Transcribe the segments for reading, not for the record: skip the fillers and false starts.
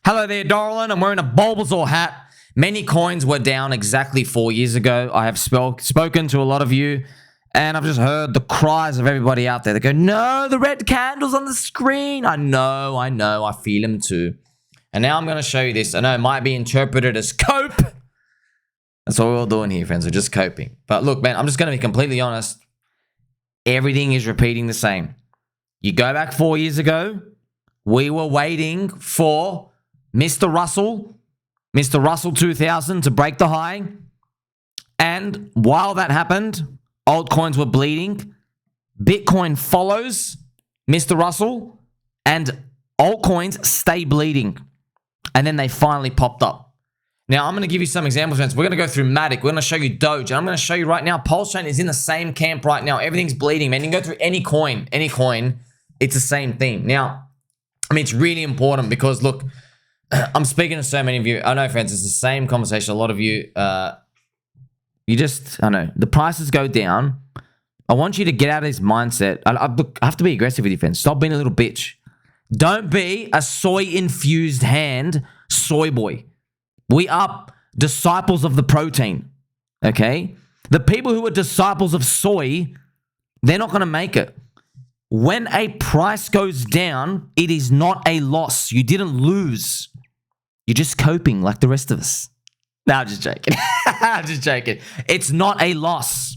Hello there, darling. I'm wearing a Bulbasaur hat. Many coins were down exactly 4 years ago. I have spoken to a lot of you, and I've just heard the cries of everybody out there. They go, no, the red candle's on the screen. I know. I feel them too. And now I'm going to show you this. I know it might be interpreted as cope. That's what we're all doing here, friends. We're just coping. But look, man, I'm just going to be completely honest. Everything is repeating the same. You go back 4 years ago, we were waiting for Mr. Russell 2000 to break the high. And while that happened, altcoins were bleeding. Bitcoin follows Mr. Russell and altcoins stay bleeding. And then they finally popped up. Now, I'm going to give you some examples, friends. We're going to go through MATIC. We're going to show you DOGE. And I'm going to show you right now, PulseChain is in the same camp right now. Everything's bleeding, man. You can go through any coin. It's the same thing. Now, I mean, it's really important because, look, I'm speaking to so many of you. I know, friends, it's the same conversation. A lot of you, I know, the prices go down. I want you to get out of this mindset. I have to be aggressive with you, friends. Stop being a little bitch. Don't be a soy-infused hand soy boy. We are disciples of the protein, okay? The people who are disciples of soy, they're not going to make it. When a price goes down, it is not a loss. You didn't lose. You're just coping like the rest of us. No, I'm just joking. I'm just joking. It's not a loss.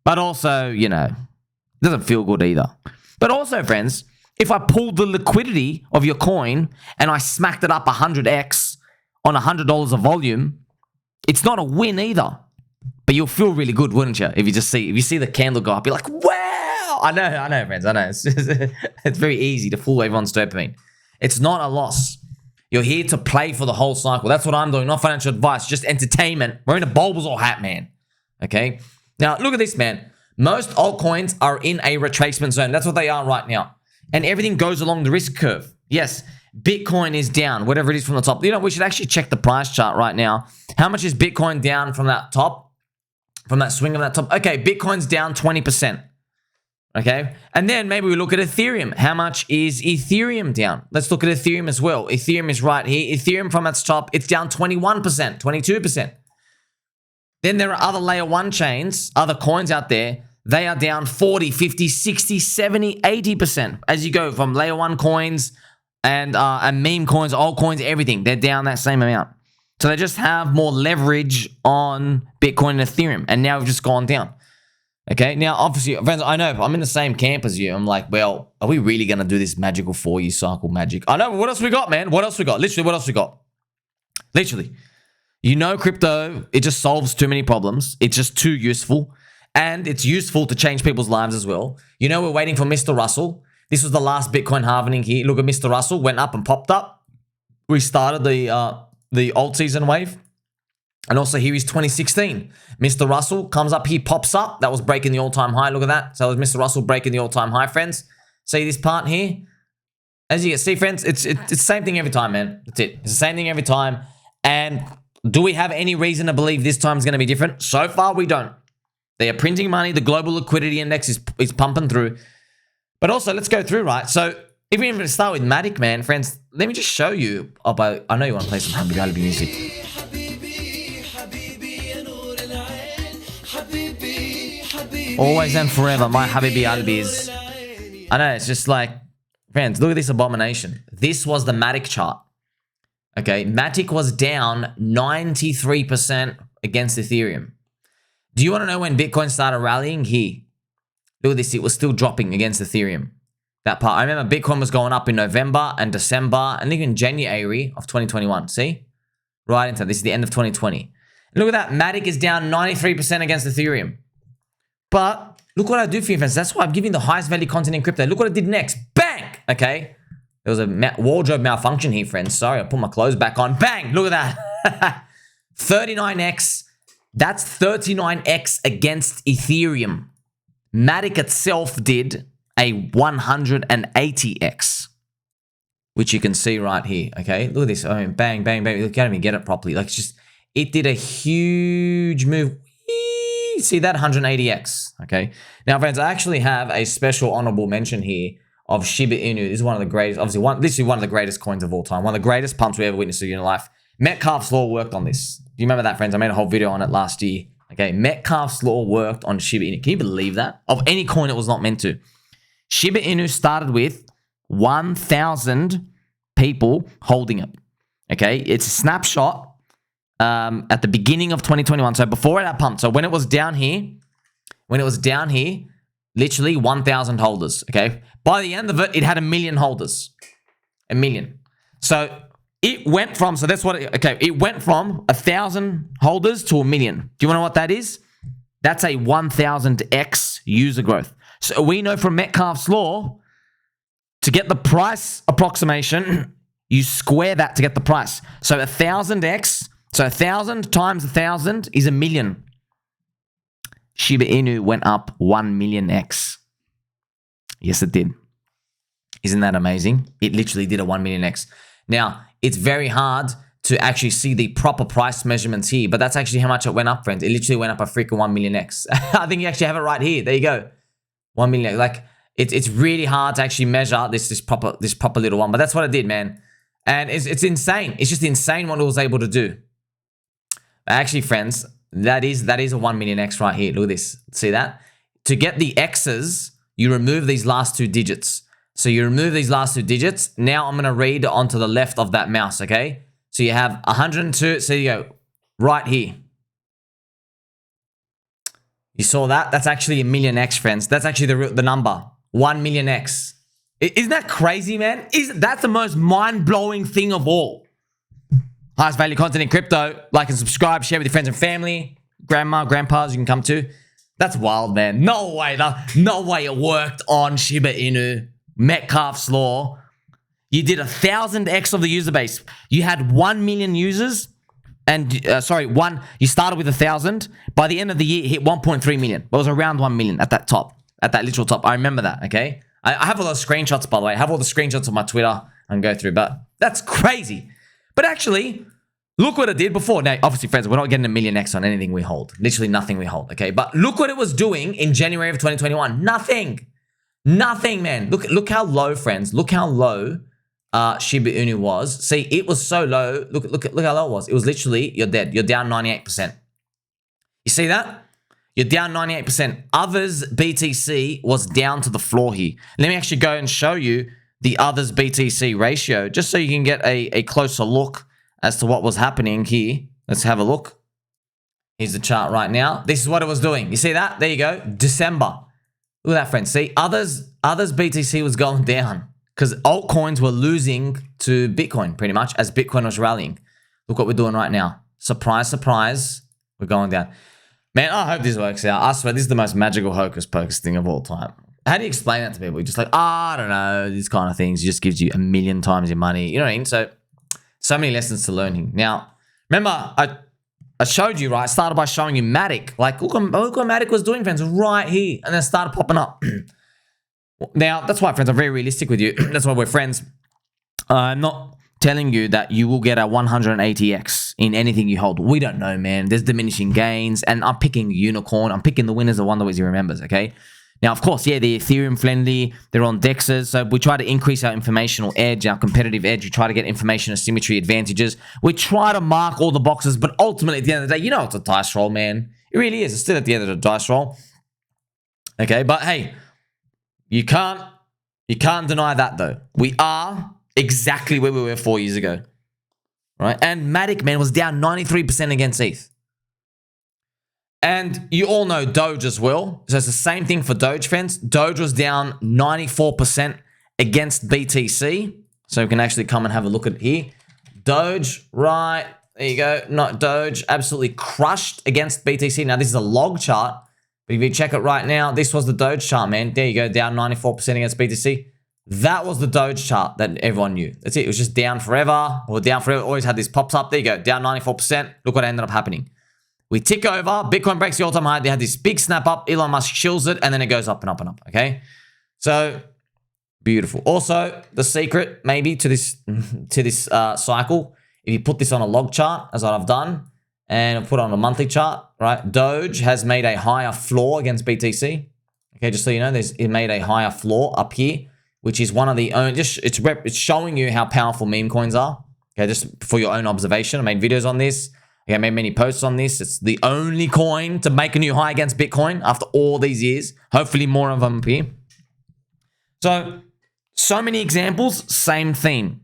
But also, you know, it doesn't feel good either. But also, friends, if I pulled the liquidity of your coin and I smacked it up 100x on $100 of volume, it's not a win either. But you'll feel really good, wouldn't you? If you see the candle go up, you're like, wow! I know, friends. I know. It's very easy to fool everyone's dopamine. It's not a loss. You're here to play for the whole cycle. That's what I'm doing. Not financial advice, just entertainment. Wearing a Bulbasaur hat, man. Okay? Now, look at this, man. Most altcoins are in a retracement zone. That's what they are right now. And everything goes along the risk curve. Yes, Bitcoin is down, whatever it is from the top. You know, we should actually check the price chart right now. How much is Bitcoin down from that top? From that swing of that top? Okay, Bitcoin's down 20%. Okay, and then maybe we look at Ethereum. How much is Ethereum down? Let's look at Ethereum as well. Ethereum is right here. Ethereum from its top, it's down 21%, 22%. Then there are other layer 1 chains, other coins out there. They are down 40, 50, 60, 70, 80%. As you go from layer 1 coins and meme coins, altcoins, everything. They're down that same amount. So they just have more leverage on Bitcoin and Ethereum. And now we've just gone down. Okay, now obviously, friends, I know I'm in the same camp as you. I'm like, well, are we really going to do this magical 4-year cycle magic? I know, but what else we got, man? What else we got? Literally, what else we got? Literally. You know, crypto, it just solves too many problems. It's just too useful. And it's useful to change people's lives as well. You know, we're waiting for Mr. Russell. This was the last Bitcoin halving here. Look at Mr. Russell, went up and popped up. We started the Altseason wave. And also here is 2016. Mr. Russell comes up here, pops up. That was breaking the all-time high. Look at that. So it was Mr. Russell breaking the all-time high, friends. See this part here? As you can see, friends, it's the same thing every time, man. That's it. It's the same thing every time. And do we have any reason to believe this time is going to be different? So far, we don't. They are printing money. The global liquidity index is pumping through. But also, let's go through, right? So if we even start with MATIC, man, friends, let me just show you. I know you want to play some Habibi music. Always and forever, my Habibi Albis. I know, it's just like, friends, look at this abomination. This was the MATIC chart. Okay, MATIC was down 93% against Ethereum. Do you want to know when Bitcoin started rallying? Here. Look at this, it was still dropping against Ethereum. That part. I remember Bitcoin was going up in November and December and even January of 2021. See? Right into this is the end of 2020. And look at that, MATIC is down 93% against Ethereum. But look what I do for you, friends. That's why I'm giving the highest value content in crypto. Look what I did next. Bang! Okay. There was a wardrobe malfunction here, friends. Sorry, I put my clothes back on. Bang! Look at that. 39x. That's 39x against Ethereum. MATIC itself did a 180x. Which you can see right here. Okay. Look at this. I mean, bang, bang, bang. Look at me get it properly. Like, it's just, it did a huge move. See that 180x, okay? Now, friends, I actually have a special honorable mention here of Shiba Inu. This is one of the greatest, obviously, literally one of the greatest coins of all time. One of the greatest pumps we ever witnessed in your life. Metcalfe's law worked on this. Do you remember that, friends? I made a whole video on it last year. Okay, Metcalfe's law worked on Shiba Inu. Can you believe that? Of any coin, it was not meant to. Shiba Inu started with 1,000 people holding it. Okay, it's a snapshot at the beginning of 2021. So before it had pumped. So when it was down here, literally 1,000 holders. Okay, by the end of it, it had 1 million holders. 1 million. So it went from, so that's what, it went from 1,000 holders to 1 million. Do you want to know what that is? That's a 1,000x user growth. So we know from Metcalfe's law, to get the price approximation, you square that to get the price. So 1,000x, so 1,000 times 1,000 is 1 million. Shiba Inu went up 1 million x. Yes, it did. Isn't that amazing? It literally did a 1 million x. Now, it's very hard to actually see the proper price measurements here, but that's actually how much it went up, friends. It literally went up a freaking 1 million x. I think you actually have it right here. There you go. 1 million. Like, it's really hard to actually measure this proper little one, but that's what it did, man. And it's insane. It's just insane what it was able to do. Actually, friends, that is a 1 million x right here. Look at this. See that? To get the x's, you remove these last two digits. So you remove these last two digits. Now I'm going to read onto the left of that mouse, okay? So you have 102. So you go right here. You saw that? That's actually 1 million x, friends. That's actually the number. 1 million x. Isn't that crazy, man? That's the most mind-blowing thing of all. Highest value content in crypto. Like and subscribe. Share with your friends and family. Grandma, grandpas you can come to. That's wild, man. No way. No way it worked on Shiba Inu. Metcalfe's law. You did 1,000x of the user base. You had 1 million users. And, you started with 1,000. By the end of the year, it hit 1.3 million. It was around 1 million at that top. At that literal top. I remember that, okay? I have all those screenshots, by the way. I have all the screenshots of my Twitter and go through. But that's crazy. But actually, look what it did before. Now, obviously, friends, we're not getting 1 million x on anything we hold. Literally nothing we hold, okay? But look what it was doing in January of 2021. Nothing. Nothing, man. Look how low, friends. Look how low Shiba Inu was. See, it was so low. Look how low it was. It was literally, you're dead. You're down 98%. You see that? You're down 98%. Others BTC was down to the floor here. Let me actually go and show you the others BTC ratio, just so you can get a closer look as to what was happening here. Let's have a look. Here's the chart right now. This is what it was doing. You see that? There you go. December. Look at that, friends. See, others BTC was going down because altcoins were losing to Bitcoin pretty much as Bitcoin was rallying. Look what we're doing right now. Surprise, surprise. We're going down. Man, I hope this works out. I swear, this is the most magical hocus pocus thing of all time. How do you explain that to people? You're just like, I don't know, these kind of things. It just gives you 1 million times your money. You know what I mean? So many lessons to learn here. Now, remember, I showed you, right? I started by showing you MATIC. Like, look what MATIC was doing, friends, right here. And then it started popping up. Now, that's why, friends, I'm very realistic with you. That's why we're friends. I'm not telling you that you will get a 180x in anything you hold. We don't know, man. There's diminishing gains. And I'm picking unicorn. I'm picking the winners of one that he remembers, okay? Now, of course, yeah, they're Ethereum friendly. They're on DEXs. So we try to increase our informational edge, our competitive edge. We try to get information asymmetry advantages. We try to mark all the boxes. But ultimately, at the end of the day, you know it's a dice roll, man. It really is. It's still at the end of the dice roll. Okay, but hey, you can't deny that, though. We are exactly where we were 4 years ago. Right? And MATIC, man, was down 93% against ETH. And you all know DOGE as well. So it's the same thing for DOGE, friends. DOGE was down 94% against BTC. So we can actually come and have a look at it here. DOGE, right. There you go. Not DOGE. Absolutely crushed against BTC. Now, this is a log chart. But if you check it right now, this was the DOGE chart, man. There you go. Down 94% against BTC. That was the DOGE chart that everyone knew. That's it. It was just down forever. Or down forever. Always had this pops up. There you go. Down 94%. Look what ended up happening. We tick over, Bitcoin breaks the all-time high. They had this big snap up. Elon Musk chills it, and then it goes up and up and up, okay? So, beautiful. Also, the secret maybe to this cycle, if you put this on a log chart, as I've done, and put it on a monthly chart, right? DOGE has made a higher floor against BTC. Okay, just so you know, it made a higher floor up here, which is one of the only, it's showing you how powerful meme coins are. Okay, just for your own observation. I made videos on this. Okay, I made many posts on this. It's the only coin to make a new high against Bitcoin after all these years. Hopefully more of them appear. So many examples, same theme.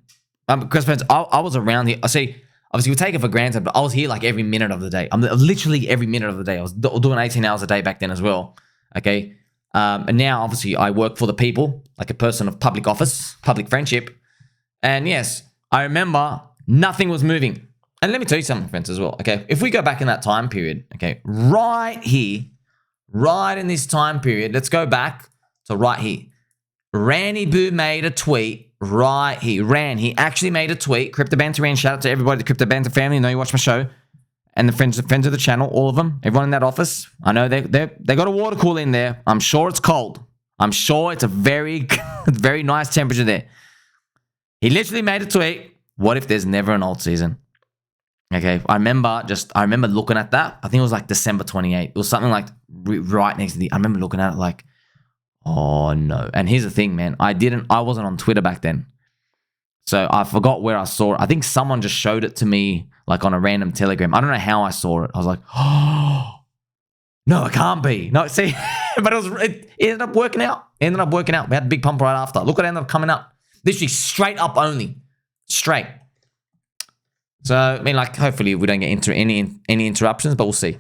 Because friends, I was around here. I see, obviously we take it for granted, but I was here like every minute of the day. I'm literally every minute of the day. I was doing 18 hours a day back then as well. Okay. And now obviously I work for the people, like a person of public office, public friendship. And yes, I remember nothing was moving. And let me tell you something, friends, as well. Okay. If we go back in that time period, okay, right here, right in this time period, let's go back to right here. Randy Boo made a tweet right here. He actually made a tweet. Crypto Banter ran. Shout out to everybody, the Crypto Banter family. I know you watch my show. And the friends of the channel, all of them, everyone in that office. I know they got a water cooler in there. I'm sure it's cold. I'm sure it's a very, very nice temperature there. He literally made a tweet. What if there's never an alt season? Okay, I remember looking at that. I think it was like December 28th. It was something like right next to the. I remember looking at it like, oh no. And here's the thing, man. I wasn't on Twitter back then, so I forgot where I saw it. I think someone just showed it to me like on a random Telegram. I don't know how I saw it. I was like, oh no, it can't be. No, see, but it ended up working out. We had a big pump right after. Look what ended up coming up. Literally straight up only. Straight. So, I mean, like, hopefully we don't get into any interruptions, but we'll see.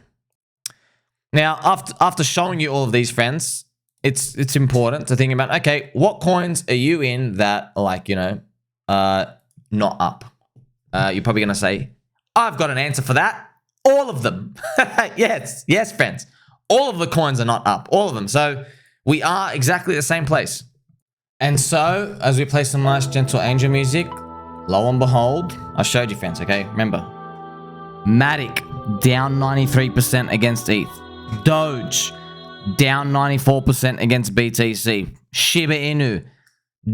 Now, after showing you all of these, friends, it's important to think about, okay, what coins are you in that are like, you know, not up? You're probably going to say, I've got an answer for that. All of them. Yes, friends. All of the coins are not up. All of them. So, we are exactly the same place. And so, as we play some nice, gentle angel music, lo and behold, I showed you, friends, okay? Remember, MATIC down 93% against ETH. DOGE down 94% against BTC. Shiba Inu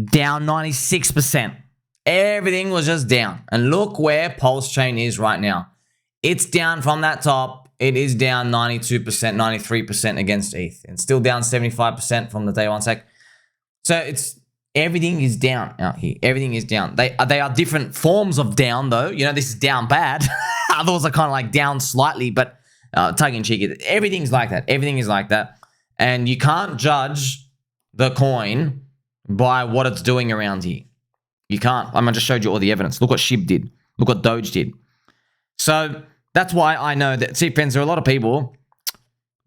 down 96%. Everything was just down. And look where PulseChain is right now. It's down from that top. It is down 92%, 93% against ETH. And still down 75% from the day one sec. So it's everything is down out here. Everything is down. They are different forms of down, though. You know, this is down bad. Others are kind of like down slightly, but tongue-in-cheek. Everything's like that. Everything is like that. And you can't judge the coin by what it's doing around here. You can't. I just showed you all the evidence. Look what SHIB did. Look what DOGE did. So that's why I know that, see, friends, there are a lot of people,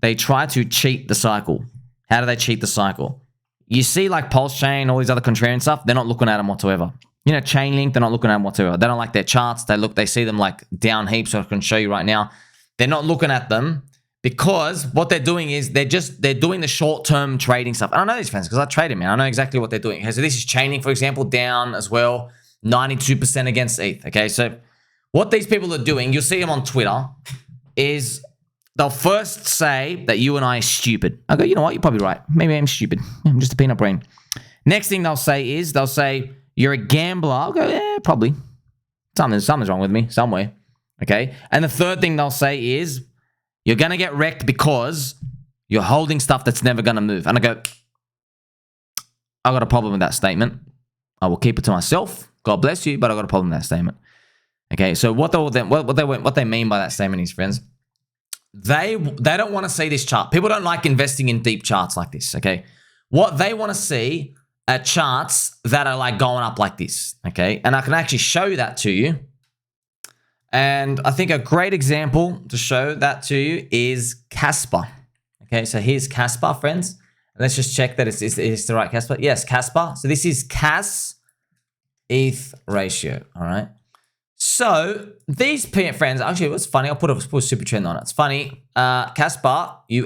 they try to cheat the cycle. How do they cheat the cycle? You see like PulseChain, all these other contrarian stuff, they're not looking at them whatsoever. You know, ChainLink, they're not looking at them whatsoever. They don't like their charts. They see them like down heaps, so I can show you right now. They're not looking at them because what they're doing is they're doing the short-term trading stuff. And I know these friends because I trade them, man. I know exactly what they're doing. Okay, so this is ChainLink, for example, down as well, 92% against ETH. Okay, so what these people are doing, you'll see them on Twitter, is they'll first say that you and I are stupid. I go, you know what? You're probably right. Maybe I'm stupid. I'm just a peanut brain. Next thing they'll say, you're a gambler. I'll go, yeah, probably. Something's wrong with me somewhere. Okay. And the third thing they'll say is, you're going to get wrecked because you're holding stuff that's never going to move. And I go, I got a problem with that statement. I will keep it to myself. God bless you, but I got a problem with that statement. Okay. So what they mean by that statement is, friends, they don't want to see this chart. People don't like investing in deep charts like this. Okay. What they want to see are charts that are like going up like this. Okay. And I can actually show you that to you. And I think a great example to show that to you is Casper. Okay, so here's Casper, friends. Let's just check that it's the right Casper. Yes, Casper. So this is CAS ETH ratio. All right. So these friends, actually, what's funny? I'll put a super trend on it. It's funny. Casper, you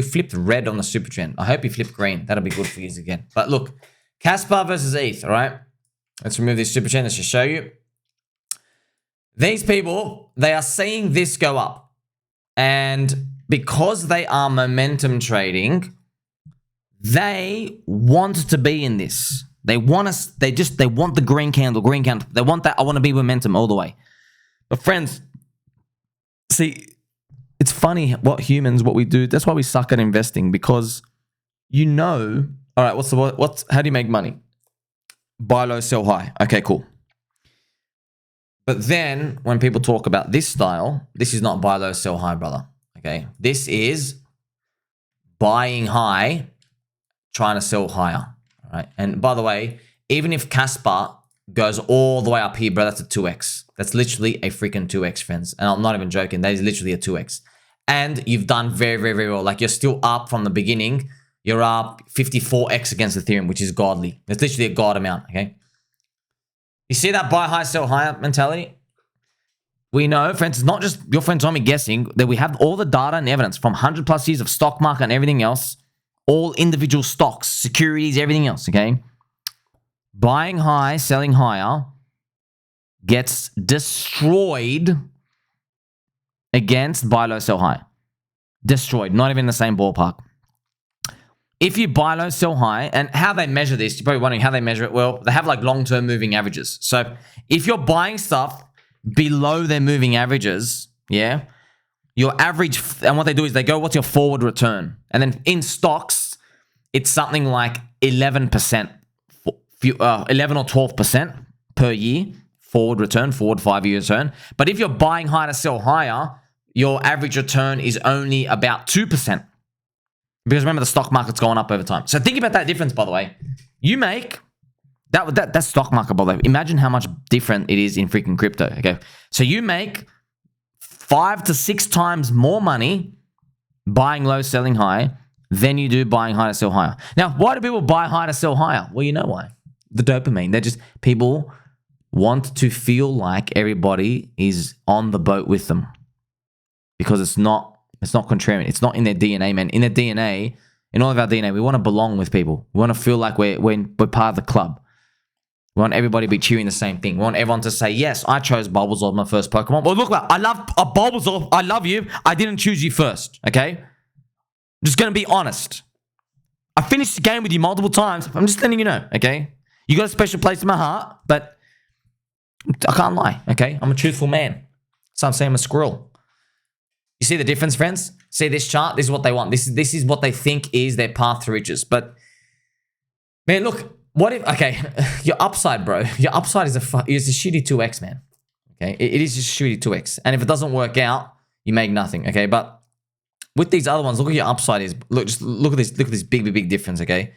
flipped red on the super trend. I hope you flipped green. That'll be good for you again. But look, Casper versus ETH. All right. Let's remove this super trend. Let's just show you. These people, they are seeing this go up. And because they are momentum trading, they want to be in this. They want the green candle. They want that. I want to be momentum all the way. But friends, see, it's funny what we do. That's why we suck at investing, because you know All right, how do you make money? Buy low, sell high. Okay, cool. But then when people talk about this style, this is not buy low, sell high, brother. Okay, this is buying high, trying to sell higher. All right, and by the way, even if Casper goes all the way up here, bro, that's a 2x. That's literally a freaking 2x, friends. And I'm not even joking. That is literally a 2x. And you've done very, very, very well. Like, you're still up from the beginning. You're up 54x against Ethereum, which is godly. It's literally a god amount, okay? You see that buy high, sell higher mentality? We know, friends, it's not just your friends on me guessing, that we have all the data and evidence from 100+ years of stock market and everything else, all individual stocks, securities, everything else, okay? Buying high, selling higher gets destroyed against buy low, sell high. Destroyed, not even in the same ballpark. If you buy low, sell high, and how they measure this, you're probably wondering how they measure it. Well, they have like long-term moving averages. So if you're buying stuff below their moving averages, yeah, your average, and what they do is they go, what's your forward return? And then in stocks, it's something like 11%, 11 or 12% per year, forward return, forward 5-year return. But if you're buying high to sell higher, your average return is only about 2%. Because remember, the stock market's going up over time. So think about that difference, by the way. You make, that stock market, by the way, imagine how much different it is in freaking crypto, okay? So you make 5 to 6 times more money buying low, selling high than you do buying high to sell higher. Now, why do people buy high to sell higher? Well, you know why. The dopamine. They're just, people want to feel like everybody is on the boat with them. Because it's not contrarian. It's not in their DNA, man. In their DNA, in all of our DNA, we want to belong with people. We want to feel like we're part of the club. We want everybody to be cheering the same thing. We want everyone to say, yes, I chose Bulbasaur my first Pokemon. Well, look, I love Bulbasaur. I love you. I didn't choose you first, okay? I'm just going to be honest. I finished the game with you multiple times. I'm just letting you know, okay? You got a special place in my heart, but I can't lie, okay? I'm a truthful man. So I'm saying I'm a squirrel. You see the difference, friends? See this chart? This is what they want. This is what they think is their path to riches. But, man, look, what if, okay, your upside, bro, your upside is a shitty 2x, man. Okay, it is just shitty 2x. And if it doesn't work out, you make nothing, okay? But with these other ones, look at your upside is. Look, just look at this big difference, okay?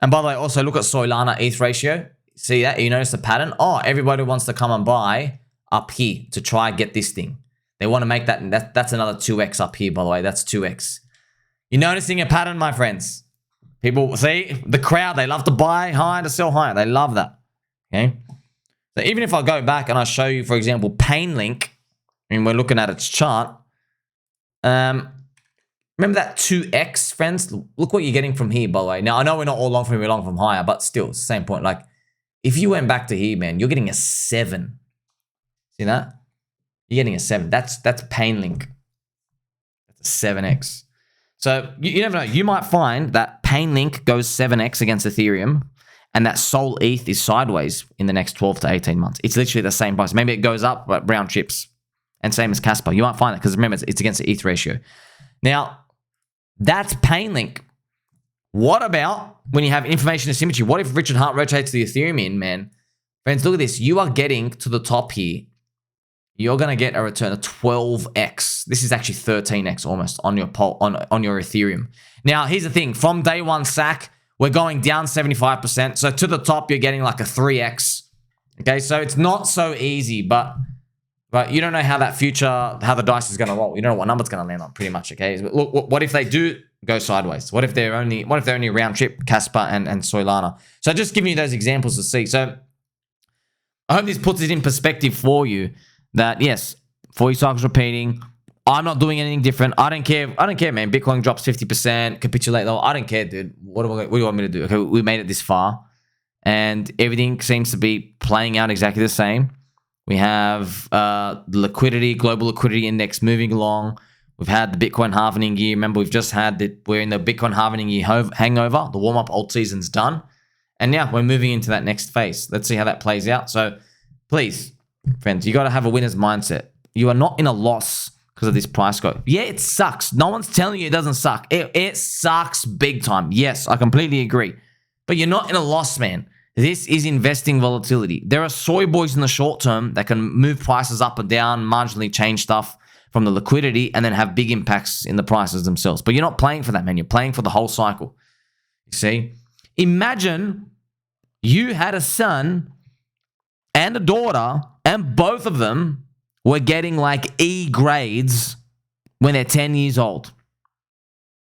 And by the way, also look at Solana ETH ratio. See that? You notice the pattern? Oh, everybody wants to come and buy up here to try and get this thing. They want to make that's another 2x up here, by the way. That's 2x. You're noticing a pattern, my friends. People, see, the crowd, they love to buy high to sell high. They love that, okay? So even if I go back and I show you, for example, ChainLink, and we're looking at its chart, remember that 2x, friends? Look what you're getting from here, by the way. Now, I know we're not all long from here, we're long from higher, but still, it's the same point. Like, if you went back to here, man, you're getting a 7. See that? You're getting a 7. That's ChainLink. That's a 7x. So you never know. You might find that ChainLink goes 7x against Ethereum, and that Sol ETH is sideways in the next 12 to 18 months. It's literally the same price. Maybe it goes up, but round trips. And same as Casper. You might find it because remember, it's against the ETH ratio. Now, that's ChainLink. What about when you have information asymmetry? What if Richard Hart rotates the Ethereum in, man? Friends, look at this. You are getting to the top here. You're going to get a return of 12x. This is actually 13x almost on your on your Ethereum. Now, here's the thing. From day one SAC, we're going down 75%. So to the top, you're getting like a 3x. Okay, so it's not so easy, but you don't know how the dice is going to roll. You don't know what number it's going to land on, pretty much. Okay, but look, what if they do go sideways? What if they're only round trip Casper and Solana? So just giving you those examples to see. So I hope this puts it in perspective for you. That yes, 40 cycles repeating. I'm not doing anything different. I don't care, man. Bitcoin drops 50%, capitulate low. I don't care, dude. What do you want me to do? Okay, we made it this far, and everything seems to be playing out exactly the same. We have the liquidity, global liquidity index moving along. We've had the Bitcoin halving year. Remember, we've just had that. We're in the Bitcoin halving year hangover. The warm up alt season's done, and now we're moving into that next phase. Let's see how that plays out. So, please. Friends, you got to have a winner's mindset. You are not in a loss because of this price go. Yeah, it sucks. No one's telling you it doesn't suck. It sucks big time. Yes, I completely agree. But you're not in a loss, man. This is investing volatility. There are soy boys in the short term that can move prices up and down, marginally change stuff from the liquidity, and then have big impacts in the prices themselves. But you're not playing for that, man. You're playing for the whole cycle. You see? Imagine you had a son and a daughter, and both of them were getting like E grades when they're 10 years old.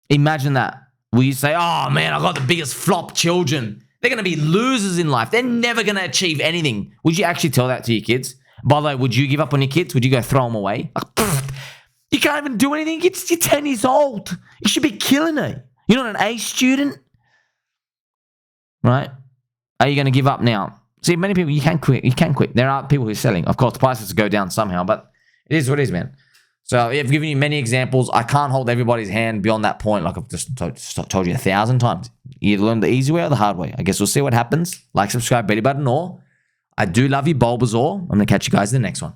Imagine that. Will you say, oh man, I got the biggest flop children. They're going to be losers in life. They're never going to achieve anything. Would you actually tell that to your kids? By the way, would you give up on your kids? Would you go throw them away? Like, you can't even do anything. You're 10 years old. You should be killing it. You're not an A student. Right? Are you going to give up now? See, many people, you can't quit. You can't quit. There are people who are selling. Of course, the prices go down somehow, but it is what it is, man. So I've given you many examples. I can't hold everybody's hand beyond that point. Like I've just told you 1,000 times. You either learn the easy way or the hard way. I guess we'll see what happens. Like, subscribe, belly button, or I do love you, Bulbasaur. I'm going to catch you guys in the next one.